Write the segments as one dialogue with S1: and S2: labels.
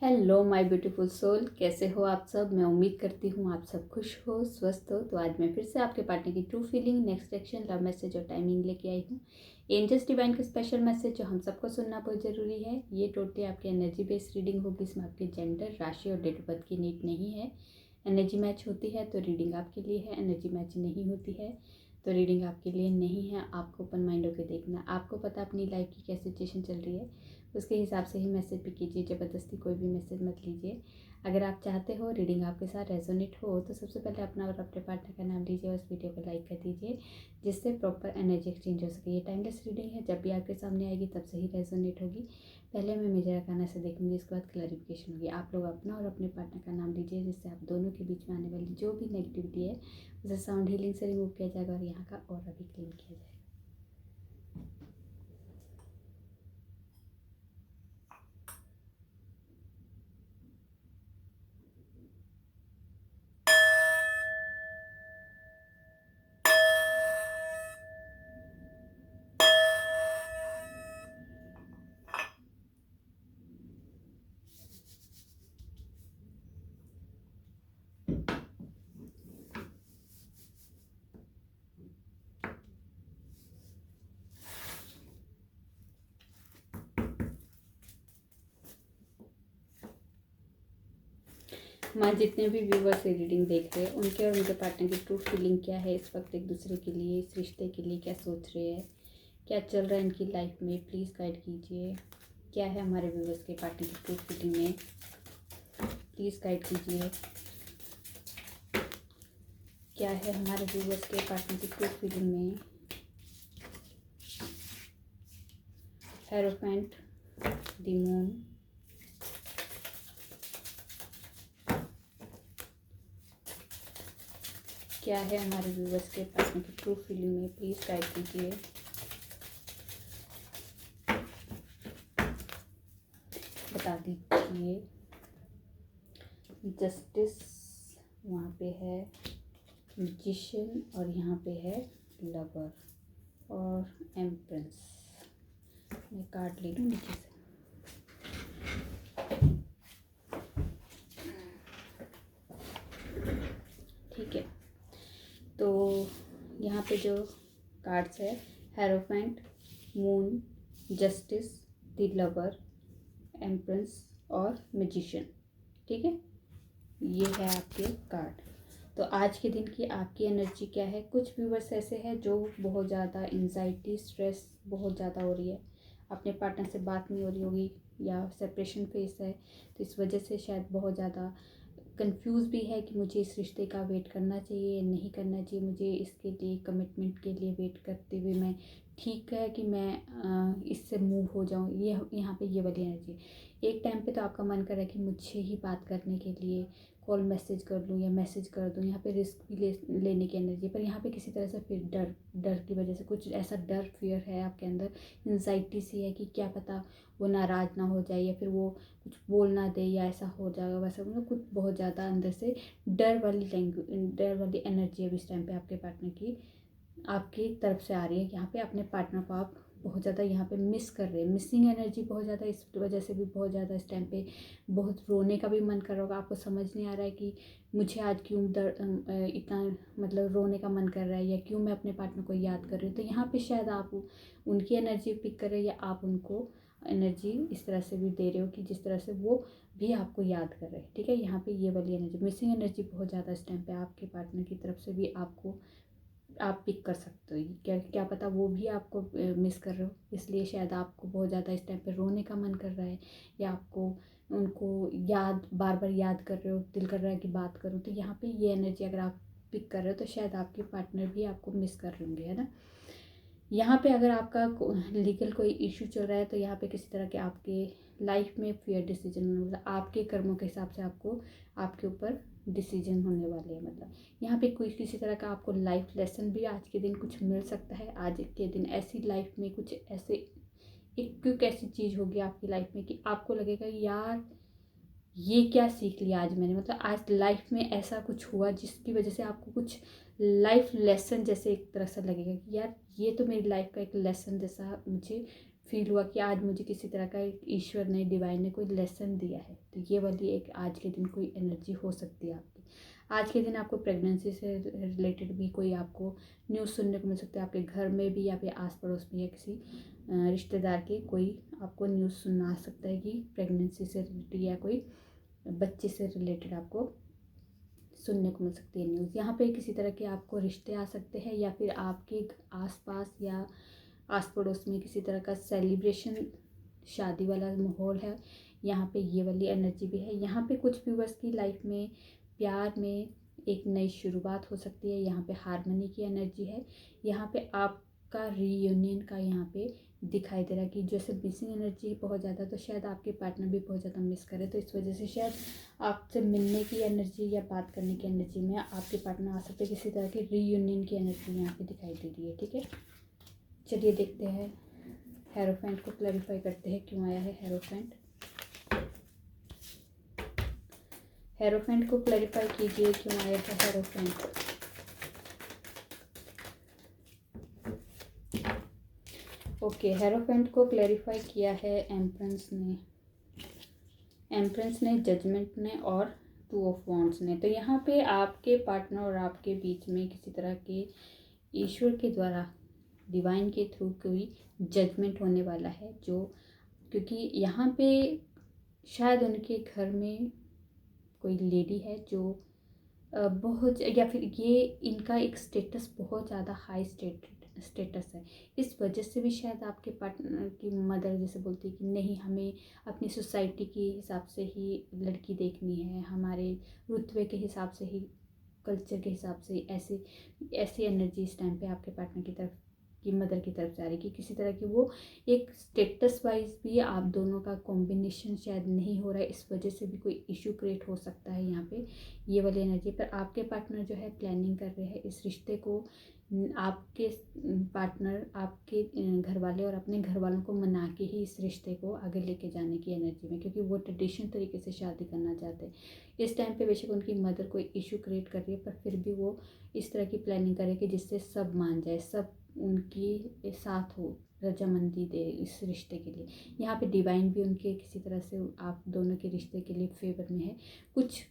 S1: Hello my beautiful soul, कैसे हो आप सब। मैं उम्मीद करती हूँ आप सब खुश हो, स्वस्थ हो। तो आज मैं फिर से आपके पार्टनर की true feeling, next action, love message और टाइमिंग लेके आई हूँ। एंजल्स डिवाइन का स्पेशल मैसेज जो हम सबको सुनना बहुत ज़रूरी है। ये टोटली आपकी एनर्जी बेस्ड रीडिंग होगी। इसमें आपके जेंडर, राशि और डेट ऑफ बर्थ की नीड नहीं है। एनर्जी मैच होती है तो रीडिंग आपके लिए है, एनर्जी मैच नहीं होती है तो रीडिंग आपके लिए नहीं है। आपको ओपन माइंड होकर देखना। आपको पता अपनी लाइफ की क्या सिचुएशन चल रही है, उसके हिसाब से ही मैसेज भी कीजिए। ज़बरदस्ती कोई भी मैसेज मत लीजिए। अगर आप चाहते हो रीडिंग आपके साथ रेजोनेट हो तो सबसे पहले अपना और अपने पार्टनर का नाम लीजिए और इस वीडियो को लाइक कर दीजिए, जिससे प्रॉपर एनर्जी एक्सचेंज हो सके। ये टाइमलेस रीडिंग है, जब भी आपके सामने आएगी तब से ही रेजोनेट होगी। पहले मैं मेजर आर्काना से देखूंगी, इसके बाद क्लैरिफिकेशन होगी। आप लोग अपना और अपने पार्टनर का नाम लीजिए, जिससे आप दोनों के बीच में आने वाली जो भी नेगेटिविटी है उसे साउंड हीलिंग से रिमूव किया जाएगा और यहाँ का और अभी क्लीन किया जाएगा। माँ, जितने भी व्यूवर्स ये रीडिंग देख रहे हैं उनके और उनके पार्टनर की ट्रू फीलिंग क्या है इस वक्त एक दूसरे के लिए, इस रिश्ते के लिए क्या सोच रहे हैं, क्या चल रहा है इनकी लाइफ में, प्लीज़ गाइड कीजिए। क्या है हमारे व्यूवर्स के पार्टनर की ट्रू फीलिंग में, प्लीज़ गाइड कीजिए। क्या है हमारे व्यूवर्स के पार्टनर की ट्रू फीलिंग में। हेरोफेंट, द मून, क्या है हमारे व्यूवर्स के पार्टनर की ट्रू फीलिंग में, प्लीज़ गाइड कीजिए। बता दीजिए। जस्टिस वहाँ पे है, मैजिशियन और यहाँ पे है लवर और एम्प्रेस। मैं कार्ड ले लूँ नीचे से। ठीक है, तो यहाँ पे जो कार्ड्स है, hierophant, moon, justice, the lover, empress और मैजिशियन। ठीक है, ये है आपके कार्ड। तो आज के दिन की आपकी एनर्जी क्या है। कुछ व्यूवर्स ऐसे हैं जो बहुत ज़्यादा एंजाइटी, स्ट्रेस बहुत ज़्यादा हो रही है, अपने पार्टनर से बात नहीं हो रही होगी या सेपरेशन फेस है, तो इस वजह से शायद बहुत ज़्यादा कंफ्यूज भी है कि मुझे इस रिश्ते का वेट करना चाहिए या नहीं करना चाहिए। मुझे इसके लिए कमिटमेंट के लिए वेट करते हुए मैं ठीक है कि मैं इससे मूव हो जाऊँ। ये यहाँ पे ये वाली एनर्जी। एक टाइम पे तो आपका मन कर रहा है कि मुझे ही बात करने के लिए कॉल मैसेज कर लूँ या मैसेज कर दूँ। यहाँ पे रिस्क भी लेने की एनर्जी, पर यहाँ पे किसी तरह से फिर डर की वजह से कुछ ऐसा डर, फियर है आपके अंदर, एंजाइटी सी है कि क्या पता वो नाराज़ ना हो जाए या फिर वो कुछ बोल ना दे या ऐसा हो जाएगा वैसा, मतलब कुछ बहुत ज़्यादा अंदर से डर वाली एनर्जी है इस टाइम पे आपके पार्टनर की आपकी तरफ से आ रही है। यहाँ पे अपने पार्टनर को आप बहुत ज़्यादा यहाँ पे मिस कर रहे हैं, मिसिंग एनर्जी बहुत ज़्यादा, इस वजह से भी बहुत ज़्यादा इस टाइम पे बहुत रोने का भी मन कर रहा होगा। आपको समझ नहीं आ रहा है कि मुझे आज क्यों इतना मतलब रोने का मन कर रहा है या क्यों मैं अपने पार्टनर को याद कर रही हूँ। तो यहाँ पे शायद आप उनकी एनर्जी पिक कर रहे हैं या आप उनको एनर्जी इस तरह से भी दे रहे हो कि जिस तरह से वो भी आपको याद कर रहे हैं। ठीक है, यहाँ पे ये वाली एनर्जी, मिसिंग एनर्जी बहुत ज़्यादा इस टाइम पे आपके पार्टनर की तरफ से भी आपको आप पिक कर सकते हो। क्या क्या पता वो भी आपको मिस कर रहे हो, इसलिए शायद आपको बहुत ज़्यादा इस टाइम पे रोने का मन कर रहा है या आपको उनको याद बार बार याद कर रहे हो, दिल कर रहा है कि बात करूँ। तो यहाँ पे ये एनर्जी अगर आप पिक कर रहे हो तो शायद आपके पार्टनर भी आपको मिस कर रहे होंगे, है ना। यहाँ पे अगर आपका लीगल कोई इशू चल रहा है तो यहाँ पे किसी तरह के आपके लाइफ में फेयर डिसीजन, मतलब आपके कर्मों के हिसाब से आपको आपके ऊपर डिसीजन होने वाले हैं। मतलब यहाँ पे कोई किसी तरह का आपको लाइफ लेसन भी आज के दिन कुछ मिल सकता है। आज के दिन ऐसी लाइफ में कुछ ऐसे एक ऐसी चीज़ होगी आपकी लाइफ में कि आपको लगेगा यार ये क्या सीख लिया आज मैंने, मतलब आज लाइफ में ऐसा कुछ हुआ जिसकी वजह से आपको कुछ लाइफ लेसन जैसे एक तरह से लगेगा कि यार ये तो मेरी लाइफ का एक लेसन जैसा मुझे फील हुआ कि आज मुझे किसी तरह का एक ईश्वर ने, डिवाइन ने कोई लेसन दिया है, तो ये वाली एक आज के दिन कोई एनर्जी हो सकती है आपकी। आज के दिन आपको प्रेगनेंसी से रिलेटेड भी कोई आपको न्यूज़ सुनने को मिल सकता है, आपके घर में भी या फिर आस पड़ोस में या किसी रिश्तेदार के कोई आपको न्यूज़ सुना सकता है कि प्रेगनेंसी से रिलेटेड या कोई बच्चे से रिलेटेड आपको सुनने को मिल सकती है न्यूज़। यहाँ पे किसी तरह के आपको रिश्ते आ सकते हैं या फिर आपके आसपास या आस पड़ोस में किसी तरह का सेलिब्रेशन, शादी वाला माहौल है। यहाँ पे ये वाली एनर्जी भी है। यहाँ पे कुछ व्यूअर्स की लाइफ में प्यार में एक नई शुरुआत हो सकती है। यहाँ पे हारमोनी की एनर्जी है। यहाँ पे आपका रीयूनियन का यहाँ पे दिखाई दे रहा है कि जैसे मिसिंग एनर्जी बहुत ज़्यादा, तो शायद आपके पार्टनर भी बहुत ज़्यादा मिस करे, तो इस वजह से शायद आपसे मिलने की एनर्जी या बात करने की एनर्जी में आपके पार्टनर आ सकते हैं। किसी तरह की रीयूनियन की एनर्जी यहाँ पे दिखाई दे रही है। ठीक है, चलिए देखते हैं, हेरोफेंट को क्लैरिफाई करते हैं क्यों आया है हेरोफेंट। हेरोफेंट को क्लैरिफाई कीजिए क्यों आया है हेरोफेंट। ओके, हेरोफेंट को क्लैरिफाई किया है एम्प्रेंस ने, एम्प्रेंस ने, जजमेंट ने और टू ऑफ वॉन्ड्स ने। तो यहाँ पे आपके पार्टनर और आपके बीच में किसी तरह के ईश्वर के द्वारा, डिवाइन के थ्रू कोई जजमेंट होने वाला है, जो क्योंकि यहाँ पे शायद उनके घर में कोई लेडी है जो बहुत, या फिर ये इनका एक स्टेटस बहुत ज़्यादा हाई स्टेटस है। इस वजह से भी शायद आपके पार्टनर की मदर जैसे बोलती है कि नहीं, हमें अपनी सोसाइटी के हिसाब से ही लड़की देखनी है, हमारे रुतबे के हिसाब से ही, कल्चर के हिसाब से, ऐसी ऐसी एनर्जी इस टाइम पे आपके पार्टनर की तरफ की मदर की तरफ से आ रही है कि किसी तरह की वो एक स्टेटस वाइज भी आप दोनों का कॉम्बिनेशन शायद नहीं हो रहा है। इस वजह से भी कोई इशू क्रिएट हो सकता है यहाँ पे ये वाली एनर्जी पर। आपके पार्टनर जो है प्लानिंग कर रहे हैं इस रिश्ते को, आपके पार्टनर आपके घर वाले और अपने घर वालों को मना के ही इस रिश्ते को आगे लेके जाने की एनर्जी में, क्योंकि वो ट्रेडिशनल तरीके से शादी करना चाहते हैं। इस टाइम पे बेशक उनकी मदर कोई इशू क्रिएट कर रही है, पर फिर भी वो इस तरह की प्लानिंग करें जिससे सब मान जाए, सब उनकी साथ हो, रजामंदी दे इस रिश्ते के लिए। यहाँ पे डिवाइन भी उनके किसी तरह से आप दोनों के रिश्ते के लिए फेवर में है। कुछ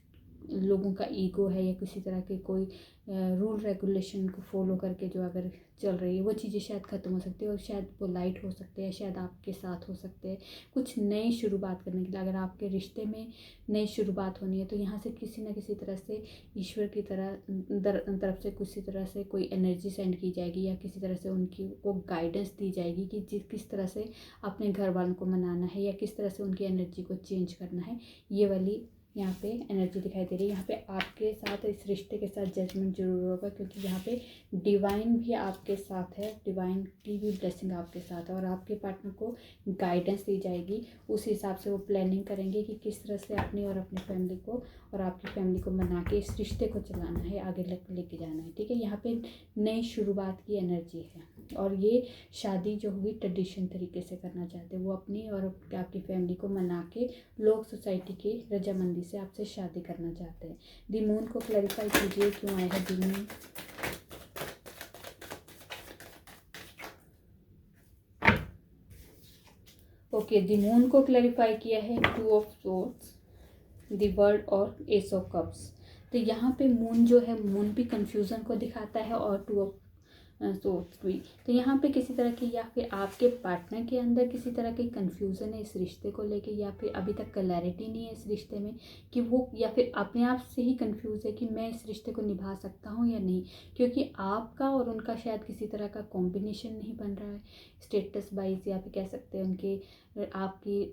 S1: लोगों का ईगो है या किसी तरह के कोई रूल रेगुलेशन को फॉलो करके जो अगर चल रही है वो चीज़ें शायद ख़त्म हो सकती है और शायद पोलाइट हो सकते हैं, शायद आपके साथ हो सकते हैं। कुछ नई शुरुआत करने के लिए अगर आपके रिश्ते में नई शुरुआत होनी है तो यहाँ से किसी न किसी तरह से ईश्वर की तरफ से किसी तरह से कोई एनर्जी सेंड की जाएगी या किसी तरह से उनकी को गाइडेंस दी जाएगी कि किस तरह से अपने घर वालों को मनाना है या किस तरह से उनकी एनर्जी को चेंज करना है। ये वाली यहाँ पे एनर्जी दिखाई दे रही है। यहाँ पे आपके साथ इस रिश्ते के साथ जजमेंट जरूर होगा, क्योंकि यहाँ पे डिवाइन भी आपके साथ है, डिवाइन की भी ब्लेसिंग आपके साथ है और आपके पार्टनर को गाइडेंस दी जाएगी। उस हिसाब से वो प्लानिंग करेंगे कि किस तरह से अपनी और अपनी फैमिली को और आपकी फैमिली को मना के इस रिश्ते को चलाना है, आगे लेके जाना है। ठीक है, यहाँ पे नई शुरुआत की एनर्जी है और ये शादी जो होगी ट्रेडिशन तरीके से करना चाहते हैं। वो अपनी और आपकी फैमिली को मना के लोग सोसाइटी की रजामंदी से आपसे शादी करना चाहते हैं। द मून को क्लैरिफाई कीजिए क्यों आया है the moon. Okay, the moon को क्लैरिफाई किया है two of swords, the world और एस ऑफ कप्स। तो यहाँ पे मून जो है, मून भी कंफ्यूजन को दिखाता है और टू ऑफ सोर्ड्स भी। तो यहाँ पे किसी तरह की या फिर आपके पार्टनर के अंदर किसी तरह की कंफ्यूजन है इस रिश्ते को लेके, या फिर अभी तक क्लैरिटी नहीं है इस रिश्ते में कि वो, या फिर अपने आप से ही कंफ्यूज है कि मैं इस रिश्ते को निभा सकता हूँ या नहीं, क्योंकि आपका और उनका शायद किसी तरह का कॉम्बिनेशन नहीं बन रहा है स्टेटस वाइज, या फिर कह सकते हैं उनके आपकी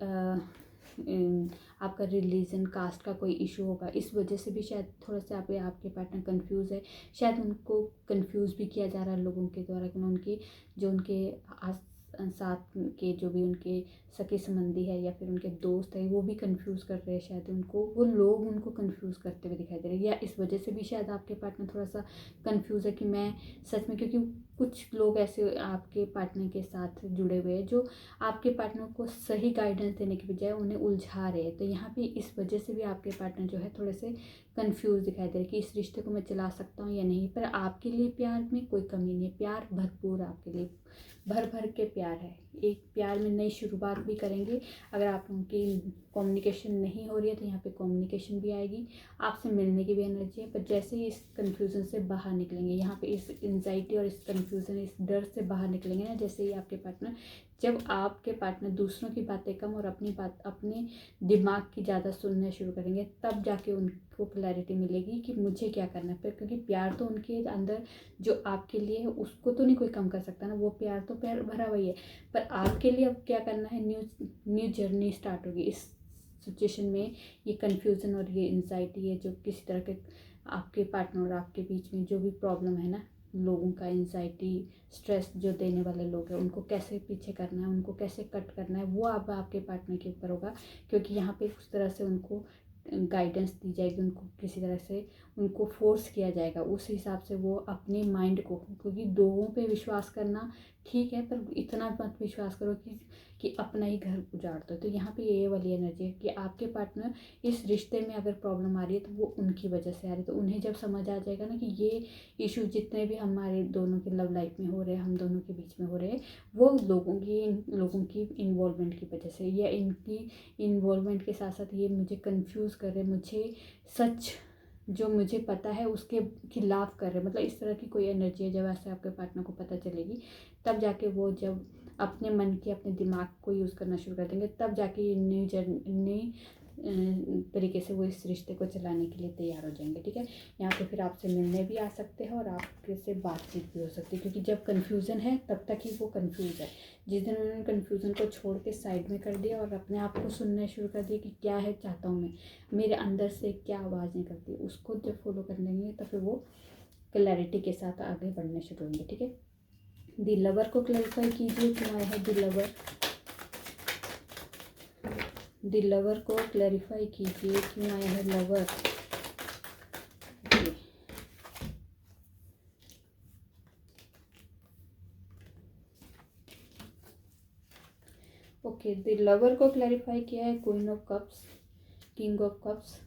S1: आपका रिलीजन, कास्ट का कोई इशू होगा। इस वजह से भी शायद थोड़ा सा आपके पार्टनर कंफ्यूज है। शायद उनको कंफ्यूज भी किया जा रहा है लोगों के द्वारा कि उनके जो उनके साथ के जो भी उनके सगे संबंधी है या फिर उनके दोस्त है वो भी कंफ्यूज कर रहे हैं, शायद उनको, वो लोग उनको कंफ्यूज करते हुए दिखाई दे रहे हैं। या इस वजह से भी शायद आपके पार्टनर थोड़ा सा कंफ्यूज है कि मैं सच में, क्योंकि कुछ लोग ऐसे आपके पार्टनर के साथ जुड़े हुए हैं जो आपके पार्टनर को सही गाइडेंस देने के बजाय उन्हें उलझा रहे हैं। तो यहाँ पे इस वजह से भी आपके पार्टनर जो है थोड़े से कंफ्यूज दिखाई दे रहे हैं कि इस रिश्ते को मैं चला सकता हूँ या नहीं। पर आपके लिए प्यार में कोई कमी नहीं है, प्यार भरपूर आपके लिए, भर भर के प्यार है, एक प्यार में नई शुरुआत भी करेंगे। अगर आप उनकी कम्युनिकेशन नहीं हो रही है तो यहाँ पे कम्युनिकेशन भी आएगी, आपसे मिलने की भी एनर्जी है। पर जैसे ही इस कन्फ्यूज़न से बाहर निकलेंगे, यहाँ पे इस एंजाइटी और इस कन्फ्यूज़न, इस डर से बाहर निकलेंगे ना, जैसे ही आपके पार्टनर, जब आपके पार्टनर दूसरों की बातें कम और अपनी बात, अपने दिमाग की ज़्यादा सुनना शुरू करेंगे, तब जाके उनको क्लैरिटी मिलेगी कि मुझे क्या करना है। क्योंकि प्यार तो उनके अंदर जो आपके लिए है उसको तो नहीं कोई कम कर सकता ना, वो प्यार तो प्यार भरा हुई है। पर आपके लिए अब क्या करना है, न्यू जर्नी स्टार्ट होगी इस सिचुएशन में। ये कन्फ्यूज़न और ये एंजाइटी है जो किसी तरह के आपके पार्टनर और आपके बीच में जो भी प्रॉब्लम है ना, लोगों का एंजाइटी, स्ट्रेस जो देने वाले लोग हैं, उनको कैसे पीछे करना है, उनको कैसे कट करना है, वो अब आपके पार्टनर के ऊपर होगा। क्योंकि यहाँ पे उस तरह से उनको गाइडेंस दी जाएगी, उनको किसी तरह से उनको फोर्स किया जाएगा, उस हिसाब से वो अपने माइंड को, क्योंकि लोगों पे विश्वास करना ठीक है पर इतना मत विश्वास करो कि अपना ही घर उजाड़ दो। तो यहाँ पे ये वाली एनर्जी है कि आपके पार्टनर, इस रिश्ते में अगर प्रॉब्लम आ रही है तो वो उनकी वजह से आ रही है। तो उन्हें जब समझ आ जाएगा ना कि ये इशू जितने भी हमारे दोनों के लव लाइफ में हो रहे हैं, हम दोनों के बीच में हो रहे हैं, वो लोगों की इन्वॉल्वमेंट की वजह से, या इनकी इन्वॉल्वमेंट के साथ साथ ये मुझे कंफ्यूज कर रहे, मुझे सच जो मुझे पता है उसके खिलाफ कर रहे, मतलब इस तरह की कोई एनर्जी है। जब ऐसे आपके पार्टनर को पता चलेगी, तब जाके वो जब अपने मन के, अपने दिमाग को यूज़ करना शुरू कर देंगे, तब जाके नई तरीके से वो इस रिश्ते को चलाने के लिए तैयार हो जाएंगे। ठीक है, यहाँ पे फिर आपसे मिलने भी आ सकते हैं और आपके से बातचीत भी हो सकती है। क्योंकि जब कन्फ्यूज़न है तब तक ही वो कन्फ्यूज़ है। जिस दिन उन्होंने कन्फ्यूज़न को छोड़ के साइड में कर दिया और अपने आप को सुनना शुरू कर दिया कि क्या है चाहता हूँ मैं, मेरे अंदर से क्या आवाज़ निकलती है, उसको जब फॉलो कर लेंगे तो फिर वो क्लैरिटी के साथ आगे बढ़ने शुरू होंगे। ठीक है, दी लवर को क्लैरिफाई कीजिए, क्यों आया है दी लवर। दी लवर को क्लैरिफाई कीजिए, क्यों आया है लवर। ओके, द लवर को क्लैरिफाई किया है queen of cups, king of cups,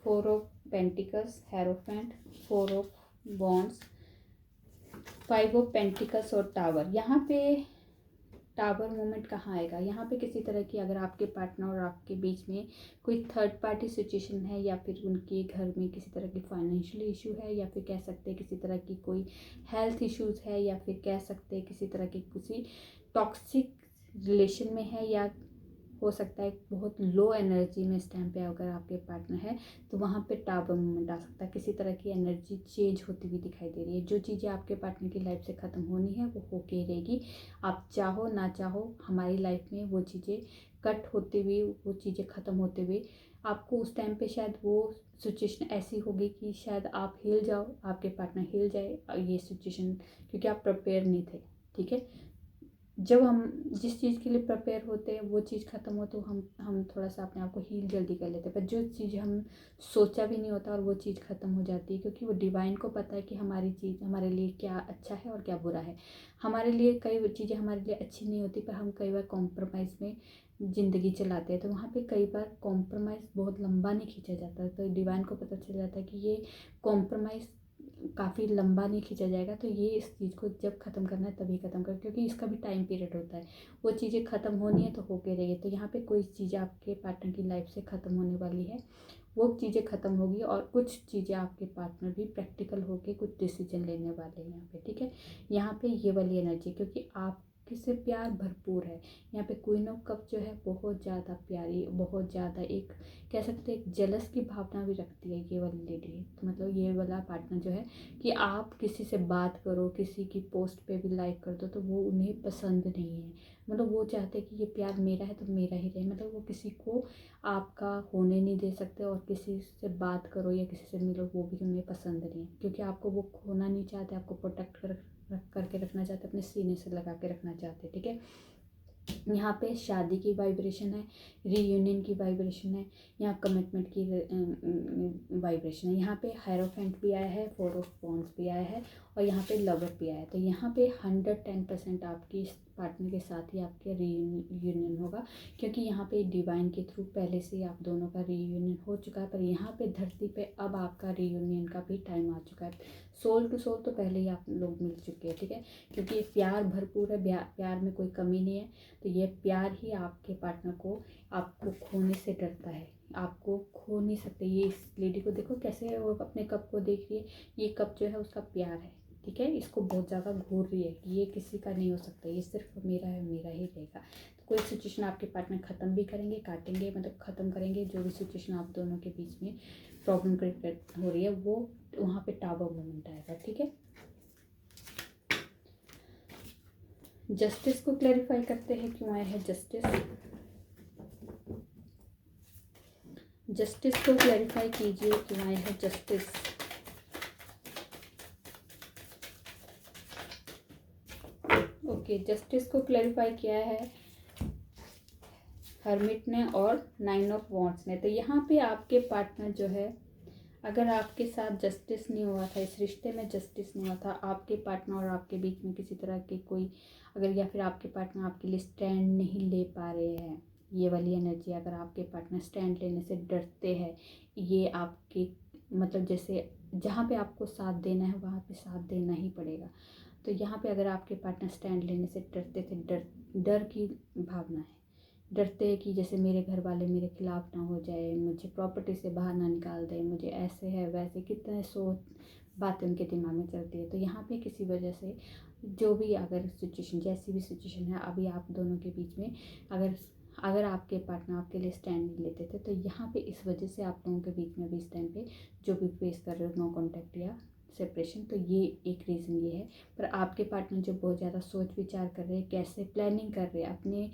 S1: four of pentacles, hierophant, four of wands, five of pentacles और टावर। यहाँ पे टावर मोमेंट कहाँ आएगा, यहाँ पे किसी तरह की, अगर आपके पार्टनर और आपके बीच में कोई थर्ड पार्टी सिचुएशन है, या फिर उनके घर में किसी तरह की फाइनेंशियल इशू है, या फिर कह सकते हैं किसी तरह की कोई हेल्थ इश्यूज है, या फिर कह सकते हैं किसी तरह की किसी टॉक्सिक रिलेशन में है, या हो सकता है बहुत लो एनर्जी में इस टाइम पे अगर आपके पार्टनर है, तो वहाँ पे टावर मोमेंट आ सकता है। किसी तरह की एनर्जी चेंज होती हुई दिखाई दे रही है। जो चीज़ें आपके पार्टनर की लाइफ से ख़त्म होनी है वो होके ही रहेगी। आप चाहो ना चाहो, हमारी लाइफ में वो चीज़ें कट होते हुए, वो चीज़ें ख़त्म होते हुए, आपको उस टाइम पे शायद वो सिचुएशन ऐसी होगी कि शायद आप हिल जाओ, आपके पार्टनर हिल जाए ये सिचुएशन, क्योंकि आप प्रिपेयर नहीं थे। ठीक है, जब हम जिस चीज़ के लिए प्रिपेयर होते हैं वो चीज़ ख़त्म हो तो हम थोड़ा सा अपने आप को हील जल्दी कर लेते हैं। पर जो चीज़ हम सोचा भी नहीं होता और वो चीज़ ख़त्म हो जाती है, क्योंकि वो डिवाइन को पता है कि हमारी चीज़ हमारे लिए क्या अच्छा है और क्या बुरा है। हमारे लिए कई चीज़ें हमारे लिए अच्छी नहीं होती, पर हम कई बार कॉम्प्रोमाइज़ में ज़िंदगी चलाते हैं, तो वहाँ पे कई बार कॉम्प्रोमाइज़ बहुत लंबा नहीं खींचा जाता। तो डिवाइन को पता चल जाता है कि ये कॉम्प्रोमाइज़ काफ़ी लंबा नहीं खींचा जाएगा, तो ये इस चीज़ को जब ख़त्म करना है तभी ख़त्म कर, क्योंकि इसका भी टाइम पीरियड होता है। वो चीज़ें ख़त्म होनी है तो होके रहिए। तो यहाँ पे कोई चीज़ें आपके पार्टनर की लाइफ से ख़त्म होने वाली है, वो चीज़ें ख़त्म होगी, और कुछ चीज़ें आपके पार्टनर भी प्रैक्टिकल होके कुछ डिसीजन लेने वाले हैं यहाँ पे। ठीक है, यहाँ पे ये वाली एनर्जी, क्योंकि आप किससे प्यार भरपूर है। यहाँ पे क्वीन ऑफ कप जो है बहुत ज़्यादा प्यारी, बहुत ज़्यादा एक कह सकते हैं एक जेलस की भावना भी रखती है ये वाली लेडी। तो मतलब ये वाला पार्टनर जो है कि आप किसी से बात करो, किसी की पोस्ट पे भी लाइक कर दो, तो वो उन्हें पसंद नहीं है। मतलब वो चाहते हैं कि ये प्यार मेरा है तो मेरा ही रहे। मतलब वो किसी को आपका होने नहीं दे सकते, और किसी से बात करो या किसी से मिलो वो भी उन्हें पसंद नहीं है, क्योंकि आपको वो खोना नहीं चाहते, आपको प्रोटेक्ट करके रखना चाहते, अपने सीने से लगा के रखना चाहते। ठीक है, यहाँ पे शादी की वाइब्रेशन है, रीयूनियन की वाइब्रेशन है, यहाँ कमिटमेंट की वाइब्रेशन है। यहाँ पे हायरोफेंट भी आया है, फोर ऑफ वॉन्ड्स भी आया है, और यहाँ पे लवर भी आया। तो यहाँ पे 110% आपकी इस पार्टनर के साथ ही आपका रीयूनियन होगा, क्योंकि यहाँ पे डिवाइन के थ्रू पहले से ही आप दोनों का रीयूनियन हो चुका है। पर यहाँ पे धरती पे अब आपका रीयूनियन का भी टाइम आ चुका है। सोल टू सोल तो पहले ही आप लोग मिल चुके हैं, ठीक है, क्योंकि ये प्यार भरपूर है, प्यार में कोई कमी नहीं है। तो ये प्यार ही आपके पार्टनर को आपको खोने से डरता है, आपको खो नहीं सकते। ये इस लेडी को देखो कैसे वो अपने कप को देख रही है, ये कप जो है उसका प्यार है, ठीक है। इसको बहुत ज़्यादा घूर रही है कि ये किसी का नहीं हो सकता, ये सिर्फ मेरा है, मेरा ही रहेगा। तो कोई सिचुएशन आपके पार्टनर ख़त्म भी करेंगे, काटेंगे, मतलब ख़त्म करेंगे। जो भी सिचुएशन आप दोनों के बीच में प्रॉब्लम क्रिएट हो रही है वो वहाँ पे टावर मोमेंट आएगा, ठीक है। जस्टिस को क्लैरिफाई करते हैं क्यों आया है जस्टिस। जस्टिस को क्लैरिफाई कीजिए क्यों आया है जस्टिस। ओके, जस्टिस को क्लैरिफाई किया है हर्मिट ने और 9 ऑफ वॉन्ड्स ने। तो यहाँ पे आपके पार्टनर जो है, अगर आपके साथ जस्टिस नहीं हुआ था, इस रिश्ते में जस्टिस नहीं हुआ था, आपके पार्टनर और आपके बीच में किसी तरह के कोई अगर, या फिर आपके पार्टनर आपके लिए स्टैंड नहीं ले पा रहे हैं, ये वाली एनर्जी, अगर आपके पार्टनर स्टैंड लेने से डरते हैं, ये आपके मतलब जैसे जहाँ पे आपको साथ देना है वहाँ पे साथ देना ही पड़ेगा। तो यहाँ पे अगर आपके पार्टनर स्टैंड लेने से डरते थे, डर की भावना है, डरते हैं कि जैसे मेरे घर वाले मेरे खिलाफ़ ना हो जाए, मुझे प्रॉपर्टी से बाहर ना निकाल दे, मुझे ऐसे है वैसे, कितने बातें उनके दिमाग में चलती है। तो यहाँ पे किसी वजह से जो भी अगर सिचुएशन, जैसी भी सिचुएशन है अभी आप दोनों के बीच में, अगर आपके पार्टनर आपके लिए स्टैंड नहीं लेते थे, तो यहाँ पे इस वजह से आप लोगों के बीच में भी इस टाइम पे जो भी फेस कर रहे हो, नो कॉन्टैक्ट या सेपरेशन, तो ये एक रीज़न ये है। पर आपके पार्टनर जो बहुत ज़्यादा सोच विचार कर रहे हैं, कैसे प्लानिंग कर रहे हैं, अपने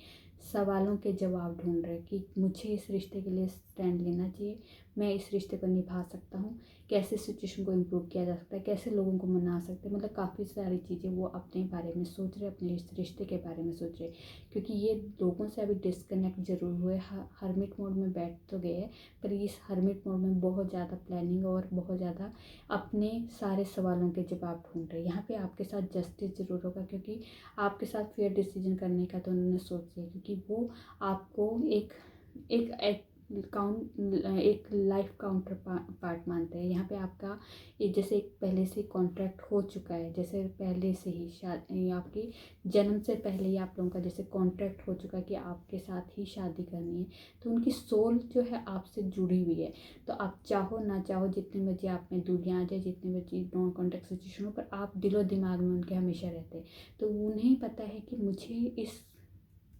S1: सवालों के जवाब ढूंढ रहे हैं कि मुझे इस रिश्ते के लिए स्टैंड लेना चाहिए, मैं इस रिश्ते को निभा सकता हूँ, कैसे सिचुएशन को इम्प्रूव किया जा सकता है, कैसे लोगों को मना सकते हैं, मतलब काफ़ी सारी चीज़ें वो अपने बारे में सोच रहे, अपने इस रिश्ते के बारे में सोच रहे। क्योंकि ये लोगों से अभी डिस्कनेक्ट ज़रूर हुए, हर्मिट मोड में बैठ तो गए, पर इस हर्मिट मोड में बहुत ज़्यादा प्लानिंग और बहुत ज़्यादा अपने सारे सवालों के जवाब ढूंढ रहे हैं। यहाँ पे आपके साथ जस्टिस ज़रूर होगा, क्योंकि आपके साथ फेयर डिसीजन करने का तो उन्होंने सोच लिया, क्योंकि वो आपको एक लाइफ काउंटर पार्ट मानते हैं। यहाँ पे आपका एक जैसे एक पहले से कॉन्ट्रैक्ट हो चुका है, जैसे पहले से ही शादी, आपकी जन्म से पहले ही आप लोगों का जैसे कॉन्ट्रैक्ट हो चुका है कि आपके साथ ही शादी करनी है। तो उनकी सोल जो है आपसे जुड़ी हुई है। तो आप चाहो ना चाहो, जितने बजे आप में दूरियाँ आ जाए, जितने बजे नॉन कॉन्टैक्ट सिचुएशन हो, पर आप दिलो दिमाग में उनके हमेशा रहते हैं। तो उन्हें पता है कि मुझे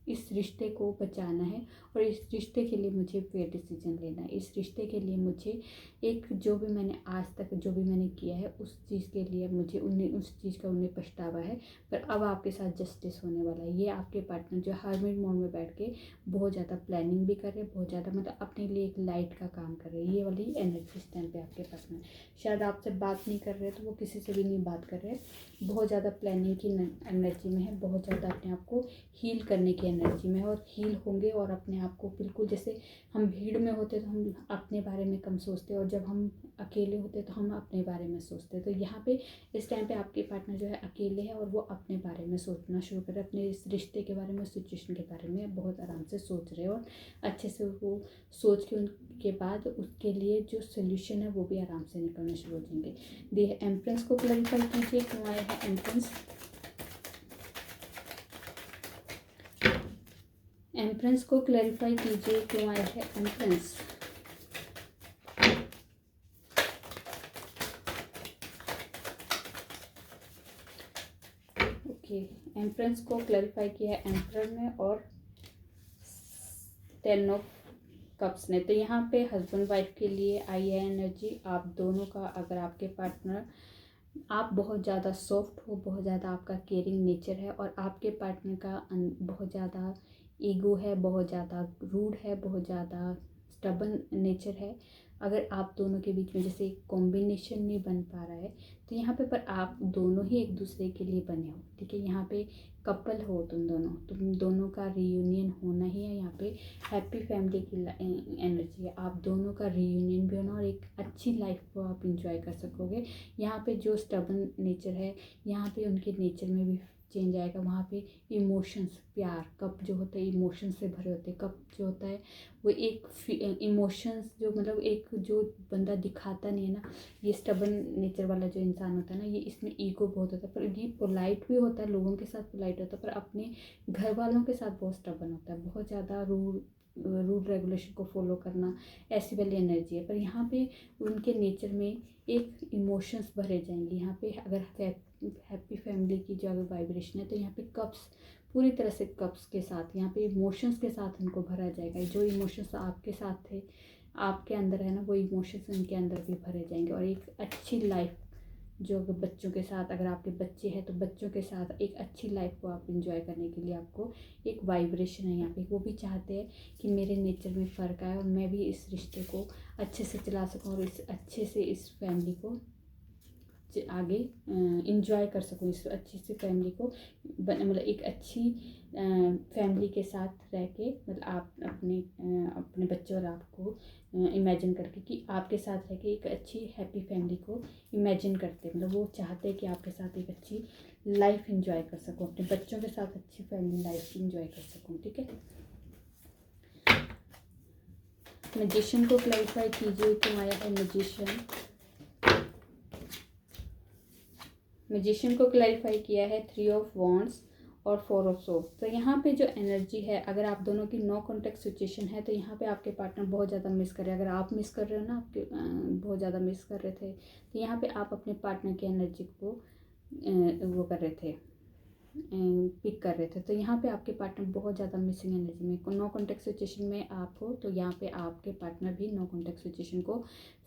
S1: इस रिश्ते को बचाना है और इस रिश्ते के लिए मुझे फेयर डिसीजन लेना है। इस रिश्ते के लिए मुझे एक जो भी मैंने आज तक जो भी मैंने किया है उस चीज़ के लिए मुझे उस चीज़ का उन्हें पछतावा है। पर अब आपके साथ जस्टिस होने वाला है। ये आपके पार्टनर जो हर्मिट मोड में बैठ के बहुत ज़्यादा प्लानिंग भी कर रहे हैं, बहुत ज़्यादा मतलब अपने लिए एक लाइट का काम कर रहे हैं। ये वाली एनर्जी इस टाइम पे आपके पार्टनर शायद आपसे बात नहीं कर रहे, तो वो किसी से भी नहीं बात कर रहे, बहुत ज़्यादा प्लानिंग की एनर्जी में है, बहुत ज़्यादा अपने आप को हील करने की एनर्जी में, और हील होंगे और अपने आप को बिल्कुल, जैसे हम भीड़ में होते तो हम अपने बारे में कम सोचते, और जब हम अकेले होते तो हम अपने बारे में सोचते। तो यहाँ पे इस टाइम पे आपके पार्टनर जो है अकेले है और वो अपने बारे में सोचना शुरू कर रहे हैं, अपने इस रिश्ते के बारे में, सिचुएशन के बारे में बहुत आराम से सोच रहे हैं, और अच्छे से वो सोच के उनके बाद उसके लिए जो सोल्यूशन है वो भी आराम से निकलना शुरू हो जाएंगे। दी एम्प्रेस को क्लैरिफाई कीजिए क्यों आया है एम्प्रेस। एम्प्रेस को क्लैरिफाई कीजिए क्यों आया है एम्प्रेस। ओके, एम्प्रेस को क्लैरिफाई किया है एम्परर ने और 10 ऑफ कप्स ने। तो यहाँ पे हस्बैंड वाइफ के लिए आई है एनर्जी, आप दोनों का, अगर आपके पार्टनर, आप बहुत ज़्यादा सॉफ्ट हो, बहुत ज़्यादा आपका केयरिंग नेचर है, और आपके पार्टनर का बहुत ज़्यादा ईगो है, बहुत ज़्यादा रूड है, बहुत ज़्यादा स्टबन नेचर है, अगर आप दोनों के बीच में जैसे कॉम्बिनेशन नहीं बन पा रहा है तो यहाँ पे पर आप दोनों ही एक दूसरे के लिए बने हो, ठीक है। यहाँ पे कपल हो तुम दोनों का रीयूनियन होना ही है। यहाँ पे हैप्पी फैमिली की एनर्जी है, आप दोनों का रीयूनियन भी होना और एक अच्छी लाइफ को आप इंजॉय कर सकोगे। यहाँ पे जो स्टबन नेचर है, यहाँ पे उनके नेचर में भी चेंज आएगा। वहाँ पे इमोशंस, प्यार, कप जो होता है इमोशंस से भरे होते हैं। कप जो होता है वो एक इमोशंस जो मतलब एक जो बंदा दिखाता नहीं है ना, ये स्टबन नेचर वाला जो इंसान होता है ना, ये इसमें ईगो बहुत होता है, पर ये पोलाइट भी होता है, लोगों के साथ पोलाइट होता है, पर अपने घर वालों के साथ बहुत स्टबन होता है, बहुत ज़्यादा रूल रेगुलेशन को फॉलो करना, ऐसी वाली एनर्जी है। पर यहाँ पे उनके नेचर में एक इमोशंस भरे जाएंगे। यहाँ पे अगर हैप्पी फैमिली की जो अगर वाइब्रेशन है तो यहाँ पे कप्स पूरी तरह से कप्स के साथ, यहाँ पे इमोशंस के साथ उनको भरा जाएगा। जो इमोशंस आपके साथ थे, आपके अंदर है ना, वो इमोशंस उनके अंदर भी भरे जाएंगे। और एक अच्छी लाइफ जो अगर बच्चों के साथ, अगर आपके बच्चे हैं तो बच्चों के साथ एक अच्छी लाइफ को आप इंजॉय करने के लिए आपको एक वाइब्रेशन है यहाँ पे। वो भी चाहते हैं कि मेरे नेचर में फ़र्क आए और मैं भी इस रिश्ते को अच्छे से चला सकूँ और इस अच्छे से इस फैमिली को आगे इंजॉय कर सकूँ, इस अच्छी सी फैमिली को मतलब एक अच्छी फैमिली के साथ रह के, मतलब आप अपने बच्चे और आपको इमेजिन करके कि आपके साथ रह के एक अच्छी हैप्पी फैमिली को इमेजिन करते, मतलब वो चाहते हैं कि आपके साथ एक अच्छी लाइफ इंजॉय कर सकूँ, अपने बच्चों के साथ अच्छी फैमिली लाइफ इंजॉय कर सकूँ, ठीक है। मैजिशियन को क्लैरिफाई कीजिए, क्यों आया है मैजिशियन। मैजिशियन को क्लैरिफाई किया है 3 ऑफ वॉन्ड्स और 4 ऑफ सोप। तो यहाँ पे जो एनर्जी है, अगर आप दोनों की नो कॉन्टेक्ट सिचुएशन है तो यहाँ पे आपके पार्टनर बहुत ज़्यादा मिस कर रहे हैं। अगर आप मिस कर रहे हो ना, आपके बहुत ज़्यादा मिस कर रहे थे, तो यहाँ पे आप अपने पार्टनर की एनर्जी को वो कर रहे थे, पिक कर रहे थे। तो यहाँ पे आपके पार्टनर बहुत ज़्यादा मिसिंग एनर्जी में, नो कॉन्टेक्ट सिचुएशन में आप हो, तो यहाँ पे आपके पार्टनर भी नो कॉन्टेक्ट सिचुएशन को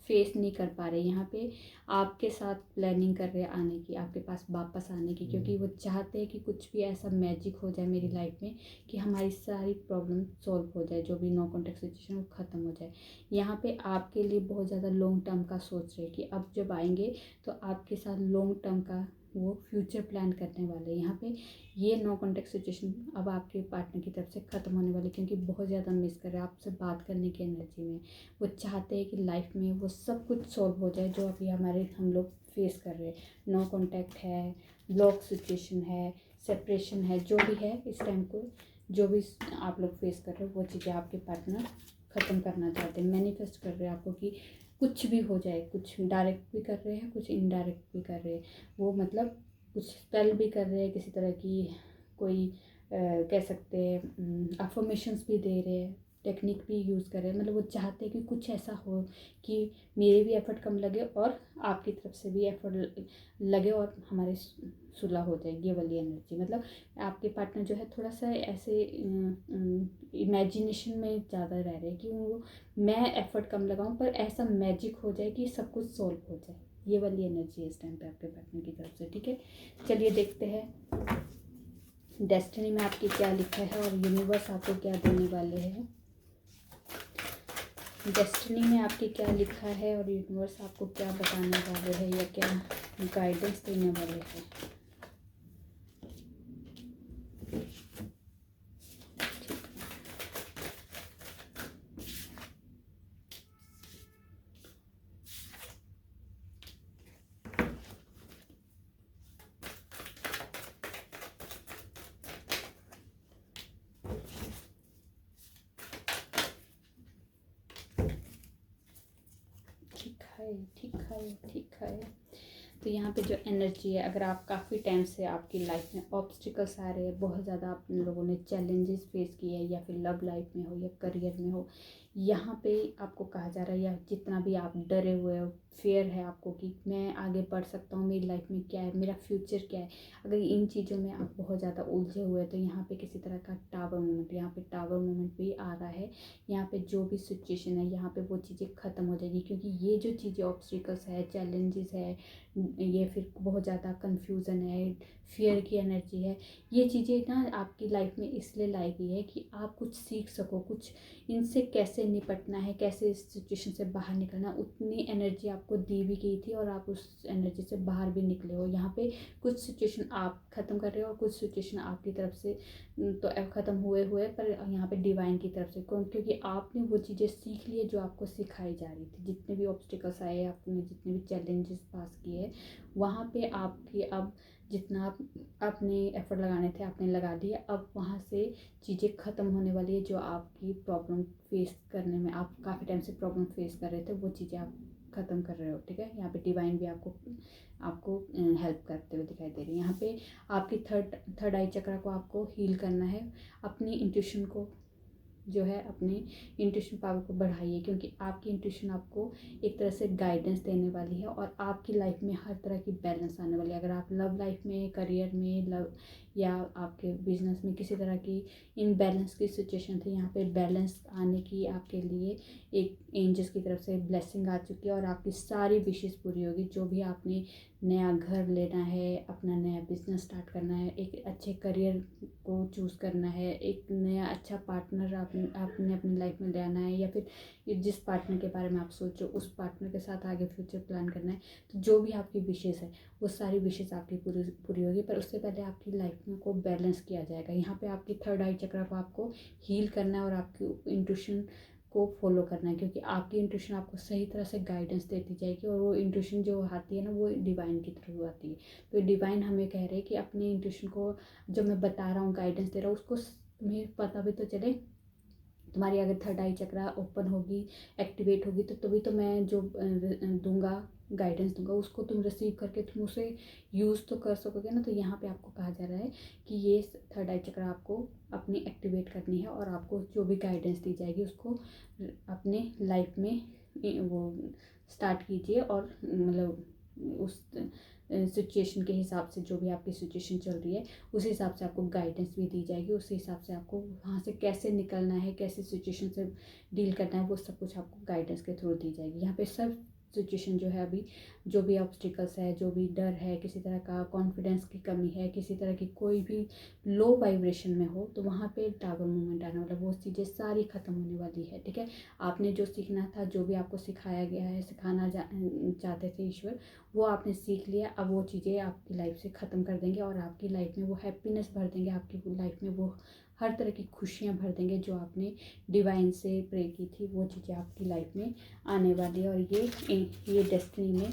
S1: फेस नहीं कर पा रहे। यहाँ पे आपके साथ प्लानिंग कर रहे हैं आने की, आपके पास वापस आने की, क्योंकि वो चाहते हैं कि कुछ भी ऐसा मैजिक हो जाए मेरी लाइफ में कि हमारी सारी प्रॉब्लम सॉल्व हो जाए, जो भी नो कॉन्टेक्ट सिचुएशन वो ख़त्म हो जाए। यहाँ पे आपके लिए बहुत ज़्यादा लॉन्ग टर्म का सोच रहे हैं कि अब जब आएंगे तो आपके साथ लॉन्ग टर्म का वो फ्यूचर प्लान करने वाले हैं। यहाँ पे ये नो कॉन्टेक्ट सिचुएशन अब आपके पार्टनर की तरफ से ख़त्म होने वाली, क्योंकि बहुत ज़्यादा मिस कर रहे हैं आपसे बात करने की एनर्जी में। वो चाहते हैं कि लाइफ में वो सब कुछ सॉल्व हो जाए जो अभी हम लोग फेस कर रहे हैं। नो कॉन्टैक्ट है, ब्लॉक सिचुएशन है, सेपरेशन है, जो भी है इस टाइम को, जो भी आप लोग फेस कर रहे हो, वो चीज़ें आपके पार्टनर ख़त्म करना चाहते हैं। मैनिफेस्ट कर रहे हैं आपको कि कुछ भी हो जाए, कुछ डायरेक्ट भी कर रहे हैं, कुछ इनडायरेक्ट भी कर रहे हैं। वो मतलब कुछ स्पेल भी कर रहे हैं, किसी तरह की कोई कह सकते हैं अफर्मेशंस भी दे रहे हैं, टेक्निक भी यूज़ कर रहे हैं। मतलब वो चाहते हैं कि कुछ ऐसा हो कि मेरे भी एफर्ट कम लगे और आपकी तरफ से भी एफर्ट लगे और हमारे सुलह हो जाएगी, ये वाली एनर्जी। मतलब आपके पार्टनर जो है थोड़ा सा ऐसे इमेजिनेशन में ज़्यादा रह रहे हैं कि वो मैं एफर्ट कम लगाऊं पर ऐसा मैजिक हो जाए कि सब कुछ सॉल्व हो जाए। ये वाली एनर्जी है इस टाइम पे आपके पार्टनर की तरफ से, ठीक है। चलिए देखते हैं डेस्टिनी में आपकी क्या लिखा है और यूनिवर्स आपको क्या देने वाले हैं। डेस्टिनी में आपकी क्या लिखा है और यूनिवर्स आपको क्या बताने वाले हैं या क्या गाइडेंस देने वाले हैं। ठीक है। तो यहाँ पे जो एनर्जी है, अगर आप काफ़ी टाइम से आपकी लाइफ में ऑब्स्टिकल्स आ रहे हैं, बहुत ज़्यादा आप लोगों ने चैलेंजेस फेस किए हैं, या फिर लव लाइफ में हो या करियर में हो, यहाँ पे आपको कहा जा रहा है, या जितना भी आप डरे हुए हो, फेयर है आपको कि मैं आगे बढ़ सकता हूँ, मेरी लाइफ में क्या है, मेरा फ्यूचर क्या है, अगर इन चीज़ों में आप बहुत ज़्यादा उलझे हुए हैं तो यहाँ पे किसी तरह का टावर मोमेंट, यहाँ पे टावर मोमेंट भी आ रहा है। यहाँ पे जो भी सिचुएशन है, यहाँ पे वो चीज़ें ख़त्म हो जाएगी, क्योंकि ये जो चीज़ें ऑब्स्टिकल्स है, चैलेंजेस है, ये फिर बहुत ज़्यादा कन्फ्यूज़न है, फियर की एनर्जी है, ये चीज़ें ना आपकी लाइफ में इसलिए लाई गई है कि आप कुछ सीख सको, कुछ इनसे कैसे कैसे निपटना है, कैसे इस सिचुएशन से बाहर निकलना, उतनी एनर्जी आपको दी भी गई थी और आप उस एनर्जी से बाहर भी निकले हो। यहाँ पे कुछ सिचुएशन आप ख़त्म कर रहे हो और कुछ सिचुएशन आपकी तरफ से तो ख़त्म हुए हुए, पर यहाँ पे डिवाइन की तरफ से क्योंकि आपने वो चीज़ें सीख ली है जो आपको सिखाई जा रही थी। जितने भी ऑब्स्टिकल्स आए, आपने जितने भी चैलेंजेस पास किए, वहाँ पे आपकी अब जितना आप अपने एफर्ट लगाने थे आपने लगा दिए। अब वहाँ से चीज़ें ख़त्म होने वाली है। जो आपकी प्रॉब्लम फेस करने में आप काफ़ी टाइम से प्रॉब्लम फेस कर रहे थे, वो चीज़ें आप ख़त्म कर रहे हो। ठीक है, यहाँ पे डिवाइन भी आपको हेल्प करते हुए दिखाई दे रही है। यहाँ पे आपकी थर्ड आई चक्र को आपको हील करना है। अपनी इंट्यूशन को जो है, अपनी इंट्यूशन पावर को बढ़ाइए, क्योंकि आपकी इंट्यूशन आपको एक तरह से गाइडेंस देने वाली है और आपकी लाइफ में हर तरह की बैलेंस आने वाली है। अगर आप लव लाइफ में, करियर में, लव या आपके बिजनेस में किसी तरह की इनबैलेंस की सिचुएशन थी, यहाँ पे बैलेंस आने की आपके लिए एक एंजल्स की तरफ से ब्लेसिंग आ चुकी है और आपकी सारी विशेष पूरी होगी। जो भी आपने नया घर लेना है, अपना नया बिजनेस स्टार्ट करना है, एक अच्छे करियर को चूज़ करना है, एक नया अच्छा पार्टनर आपने अपनी लाइफ में ले आना है, या फिर जिस पार्टनर के बारे में आप सोचो उस पार्टनर के साथ आगे फ्यूचर प्लान करना है, तो जो भी आपकी विशेष है वो सारी विशेष आपकी पूरी होगी। पर उससे पहले आपकी लाइफ में को बैलेंस किया जाएगा। यहाँ पे आपकी थर्ड आई चक्र को आपको हील करना है और आपकी इंट्यूशन को फॉलो करना है, क्योंकि आपकी इंट्यूशन आपको सही तरह से गाइडेंस देती जाएगी और वो इंट्यूशन जो आती है ना, वो डिवाइन की थ्रू आती है। तो डिवाइन हमें कह रहे हैं कि अपनी इंट्यूशन को जो मैं बता रहा हूँ, गाइडेंस दे रहा हूँ, उसको तुम्हें पता भी तो चले। तुम्हारी अगर थर्ड आई चक्र ओपन होगी, एक्टिवेट होगी, तो तभी तो मैं जो दूंगा, गाइडेंस दूंगा, उसको तुम रिसीव करके तुम उसे यूज़ तो कर सकोगे ना। तो यहाँ पे आपको कहा जा रहा है कि ये थर्ड आई चक्र आपको अपनी एक्टिवेट करनी है और आपको जो भी गाइडेंस दी जाएगी उसको अपने लाइफ में वो स्टार्ट कीजिए और मतलब उस सिचुएशन के हिसाब से, जो भी आपकी सिचुएशन चल रही है उस हिसाब से आपको गाइडेंस भी दी जाएगी। उस हिसाब से आपको वहाँ से कैसे निकलना है, कैसे सिचुएशन से डील करना है, वो सब कुछ आपको गाइडेंस के थ्रू दी जाएगी। यहाँ पे सब सिचुएशन जो है, अभी जो भी ऑब्स्टिकल्स है, जो भी डर है, किसी तरह का कॉन्फिडेंस की कमी है, किसी तरह की कोई भी लो वाइब्रेशन में हो, तो वहाँ पे टावर मूवमेंट आना, मतलब वो चीज़ें सारी ख़त्म होने वाली है। ठीक है, आपने जो सीखना था, जो भी आपको सिखाया गया है, सिखाना चाहते थे ईश्वर, वो आपने सीख लिया। अब वो चीज़ें आपकी लाइफ से ख़त्म कर देंगे और आपकी लाइफ में वो हैप्पीनेस भर देंगे, आपकी लाइफ में वो हर तरह की खुशियाँ भर देंगे। जो आपने डिवाइन से प्रे की थी, वो चीज़ें आपकी लाइफ में आने वाली है और ये डेस्टिनी में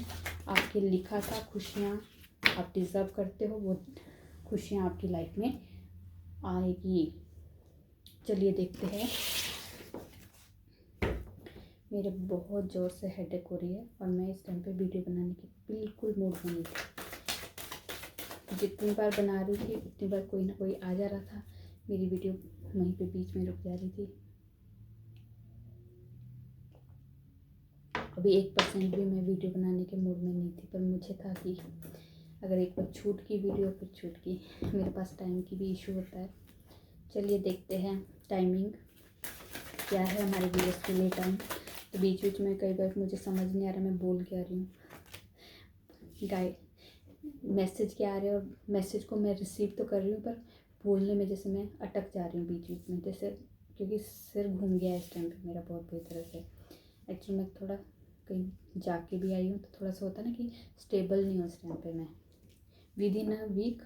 S1: आपके लिखा था। खुशियाँ आप डिज़र्व करते हो, वो खुशियाँ आपकी लाइफ में आएगी। चलिए देखते हैं। मेरे बहुत ज़ोर से हेडेक हो रही है और मैं इस टाइम पे वीडियो बनाने की बिल्कुल मूड में नहीं थी। जितनी बार बना रही थी उतनी बार कोई ना कोई आ जा रहा था, मेरी वीडियो वहीं पे बीच में रुक जा रही थी। अभी 1% भी मैं वीडियो बनाने के मूड में नहीं थी, पर मुझे था कि अगर एक बार छूट की वीडियो फिर छूट की। मेरे पास टाइम की भी इशू होता है। चलिए देखते हैं टाइमिंग क्या है हमारे वीडियोस के लिए टाइम। तो बीच बीच में कई बार मुझे समझ नहीं आ रहा मैं बोल क्या रही हूँ। मैसेज क्या आ रहे हैं और मैसेज को मैं रिसीव तो कर रही हूँ, पर बोलने में जैसे मैं अटक जा रही हूँ बीच बीच में, जैसे क्योंकि सिर घूम गया है इस टाइम पे मेरा बहुत बुरी तरह से। एक्चुअली मैं थोड़ा कहीं जाके भी आई हूँ, तो थोड़ा सा होता है ना कि स्टेबल नहीं हूँ इस टाइम पे मैं। विद इन अ वीक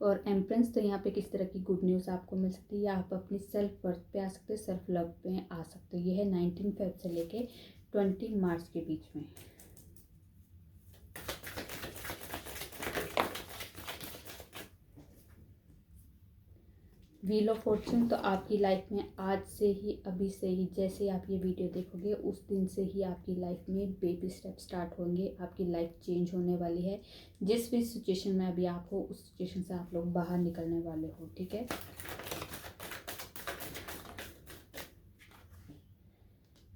S1: और एम्प्रेंस, तो यहाँ पे किस तरह की गुड न्यूज़ आपको मिल सकती है, या आप अपनी सेल्फ वर्थ पे आ सकते हो, सेल्फ लव पे आ सकते हो। ये है 19 फेब से लेके 20 मार्च के बीच में। व्हील ऑफ फॉर्चून, तो आपकी लाइफ में आज से ही, अभी से ही, जैसे ही आप ये वीडियो देखोगे उस दिन से ही आपकी लाइफ में बेबी स्टेप स्टार्ट होंगे। आपकी लाइफ चेंज होने वाली है। जिस भी सिचुएशन में अभी आप हो, उस सिचुएशन से आप लोग बाहर निकलने वाले हो। ठीक है,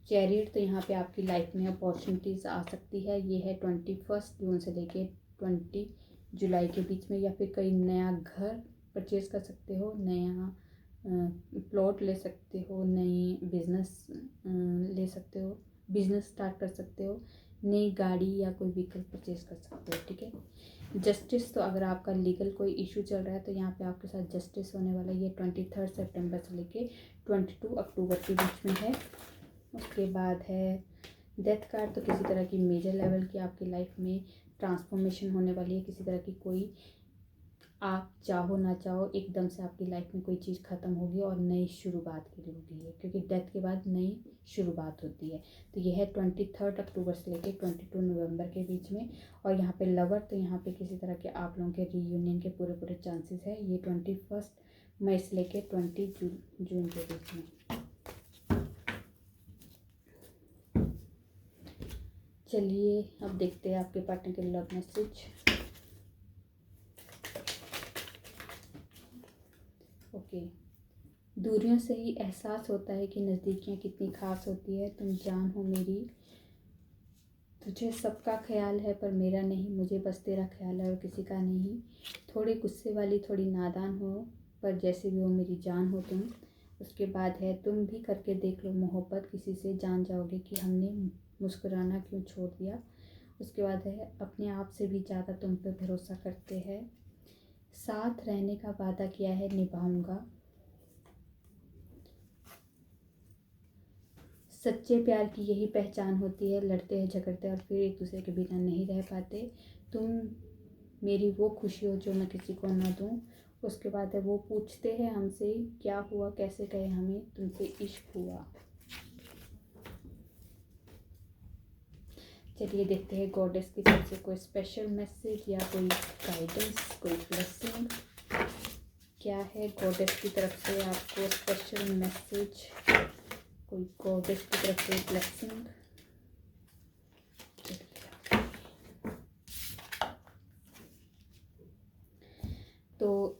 S1: चैरियट, तो यहाँ पे आपकी लाइफ में अपॉर्चुनिटीज़ आ सकती है। ये है 21 जून से लेके 20 जुलाई के बीच में, या फिर कई नया घर परचेज कर सकते हो, नया प्लॉट ले सकते हो, नई बिजनेस ले सकते हो, बिजनेस स्टार्ट कर सकते हो, नई गाड़ी या कोई व्हीकल परचेज कर सकते हो, ठीक है। जस्टिस, तो अगर आपका लीगल कोई इशू चल रहा है तो यहाँ पे आपके साथ जस्टिस होने वाला है। ये 23 सितंबर से लेके 22 अक्टूबर के बीच में है। उसके बाद है डेथ कार्ड, तो किसी तरह की मेजर लेवल की आपकी लाइफ में ट्रांसफॉर्मेशन होने वाली है। किसी तरह की कोई, आप चाहो ना चाहो, एकदम से आपकी लाइफ में कोई चीज़ ख़त्म होगी और नई शुरुआत के लिए होगी है, क्योंकि डेथ के बाद नई शुरुआत होती है। तो यह है 23 अक्टूबर से लेकर 22 नवंबर के बीच में। और यहाँ पे लवर, तो यहाँ पे किसी तरह के आप लोगों के रीयूनियन के पूरे चांसेस है। ये 21 मई से लेकर 20 जून के बीच में। चलिए अब देखते हैं आपके पार्टनर के लव मैसेज। ओके, दूरियों से ही एहसास होता है कि नज़दीकियाँ कितनी खास होती है। तुम जान हो मेरी, तुझे सबका ख्याल है पर मेरा नहीं, मुझे बस तेरा ख्याल है और किसी का नहीं। थोड़ी गुस्से वाली, थोड़ी नादान हो, पर जैसे भी हो मेरी जान हो तुम। उसके बाद है तुम भी करके देख लो मोहब्बत किसी से, जान जाओगे कि हमने मुस्कुराना क्यों छोड़ दिया। उसके बाद है अपने आप से भी ज़्यादा तुम पे भरोसा करते हैं। साथ रहने का वादा किया है, निभाऊंगा। सच्चे प्यार की यही पहचान होती है, लड़ते हैं झगड़ते हैं और फिर एक दूसरे के बिना नहीं रह पाते। तुम मेरी वो खुशी हो जो मैं किसी को ना दूं। उसके बाद है वो पूछते हैं हमसे क्या हुआ, कैसे कहे हमें तुमसे इश्क हुआ। चलिए देखते हैं गॉडेस की तरफ से कोई स्पेशल मैसेज या कोई गाइडेंस, कोई ब्लेसिंग। क्या है गॉडेस की तरफ से आपको स्पेशल मैसेज, कोई गॉडेस की तरफ से ब्लेसिंग। तो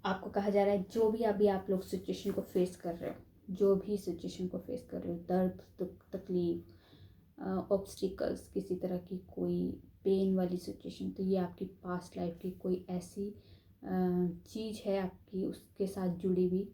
S1: आपको कहा जा रहा है जो भी अभी आप लोग सिचुएशन को फेस कर रहे हो, जो भी सिचुएशन को फेस कर रहे हो, दर्द, तकलीफ, ऑब्स्टिकल्स, किसी तरह की कोई पेन वाली सिचुएशन, तो ये आपकी पास्ट लाइफ की कोई ऐसी चीज़ है आपकी उसके साथ जुड़ी हुई,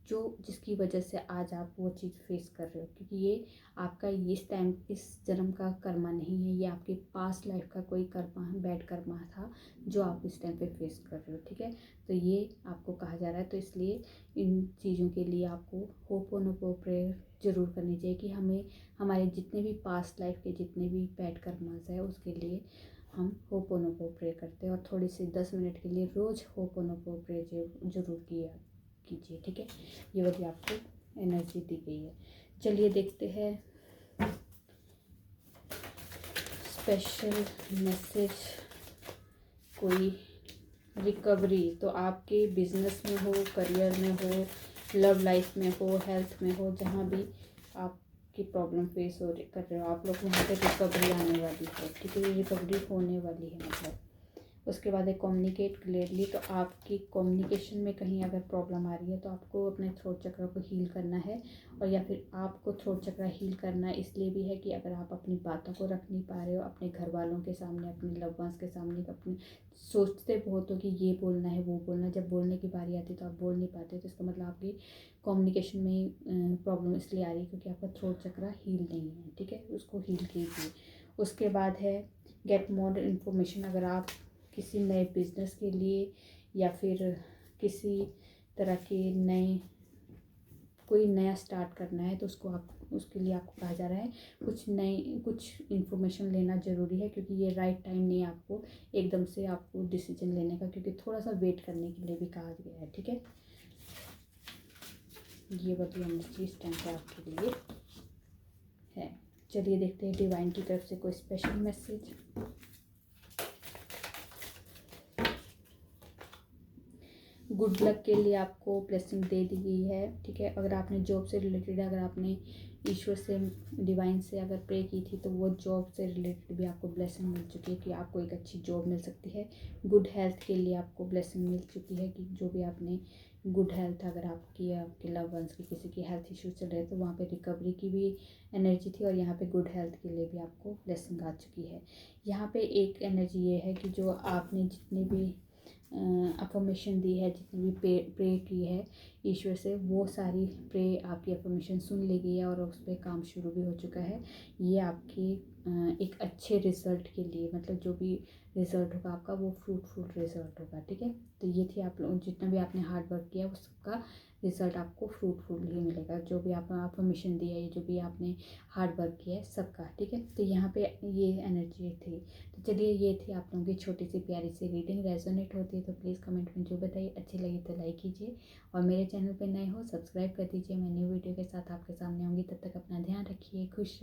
S1: जो जिसकी वजह से आज आप वो चीज़ फेस कर रहे हो। क्योंकि ये आपका इस टाइम इस जन्म का कर्मा नहीं है, ये आपके पास्ट लाइफ का कोई कर्मा, बैड कर्मा था जो आप इस टाइम पे फेस कर रहे हो, ठीक है। तो ये आपको कहा जा रहा है। तो इसलिए इन चीज़ों के लिए आपको होपोनोपो प्रेयर ज़रूर करनी चाहिए कि हमें हमारे जितने भी पास्ट लाइफ के जितने भी बैड कर्मास है उसके लिए हम होपोनोपो प्रे करते हैं। और थोड़ी सी 10 मिनट के लिए रोज़ होपोनोपो प्रे ज़रूर किया कीजिए, ठीक है। ये वाली आपको एनर्जी दी गई है। चलिए देखते हैं स्पेशल मैसेज, कोई रिकवरी, तो आपके बिजनेस में हो, करियर में हो, लव लाइफ में हो, हेल्थ में हो, जहाँ भी आपकी प्रॉब्लम फेस कर रहे हो आप लोग, वहाँ पे रिकवरी आने वाली है, ठीक है। ये रिकवरी होने वाली है मतलब। उसके बाद है कम्युनिकेट क्लियरली, तो आपकी कम्युनिकेशन में कहीं अगर प्रॉब्लम आ रही है तो आपको अपने थ्रोट चक्र को हील करना है। और या फिर आपको थ्रोट चक्र हील करना इसलिए भी है कि अगर आप अपनी बातों को रख नहीं पा रहे हो अपने घर वालों के सामने, अपने लव वंस के सामने, अपने सोचते बहुत हो कि ये बोलना है वो बोलना है, जब बोलने की बारी आती है तो आप बोल नहीं पाते। तो इसका मतलब आपकी कम्युनिकेशन में प्रॉब्लम इसलिए आ रही है क्योंकि आपका थ्रोट चक्र हील नहीं है, ठीक है। उसको हील कीजिए। उसके बाद है गेट मोर इन्फॉर्मेशन, अगर आप किसी नए बिजनेस के लिए या फिर किसी तरह के कोई नया स्टार्ट करना है तो उसके लिए आपको कहा जा रहा है कुछ इन्फॉर्मेशन लेना ज़रूरी है, क्योंकि ये राइट टाइम नहीं है आपको एकदम से आपको डिसीजन लेने का, क्योंकि थोड़ा सा वेट करने के लिए भी कहा गया है, ठीक है। ये बड़ी एनर्जी इस टाइम पे आपके लिए है। चलिए देखते हैं डिवाइन की तरफ से कोई स्पेशल मैसेज। गुड लक के लिए आपको ब्लेसिंग दे दी गई है, ठीक है। अगर आपने जॉब से रिलेटेड, अगर आपने ईश्वर से, डिवाइन से अगर प्रे की थी तो वो जॉब से रिलेटेड भी आपको ब्लेसिंग मिल चुकी है कि आपको एक अच्छी जॉब मिल सकती है। गुड हेल्थ के लिए आपको ब्लेसिंग मिल चुकी है कि जो भी आपने गुड हेल्थ, अगर आपकी आपके लव वंस की किसी की हेल्थ इश्यूज चल रहे तो वहाँ पे रिकवरी की भी एनर्जी थी, और यहाँ पे गुड हेल्थ के लिए भी आपको ब्लेसिंग आ चुकी है। यहाँ पे एक एनर्जी ये है कि जो आपने जितनी भी अफर्मेशन दी है, जितनी भी प्रे की है, ईश्वर से वो सारी प्रे आपकी अफर्मेशन सुन ली गई है और उस पर काम शुरू भी हो चुका है। ये आपकी एक अच्छे रिज़ल्ट के लिए, मतलब जो भी रिज़ल्ट होगा आपका वो फ्रूटफुल रिज़ल्ट होगा, ठीक है। तो ये थी आप लोग जितना भी आपने हार्ड वर्क किया उसका रिज़ल्ट आपको फ्रूटफुल ही मिलेगा, जो भी आपने अफर्मेशन दिया है, जो भी आपने हार्ड वर्क किया है सबका, ठीक है। तो यहाँ पे ये एनर्जी थी। तो चलिए ये थी आप लोगों की छोटी सी प्यारी सी रीडिंग। रेजोनेट होती है तो प्लीज़ कमेंट में जो बताइए, अच्छी लगी तो लाइक कीजिए और मेरे चैनल पर नए हो सब्सक्राइब कर दीजिए। मैं न्यू वीडियो के साथ आपके सामने आऊँगी, तब तक अपना ध्यान रखिए, खुश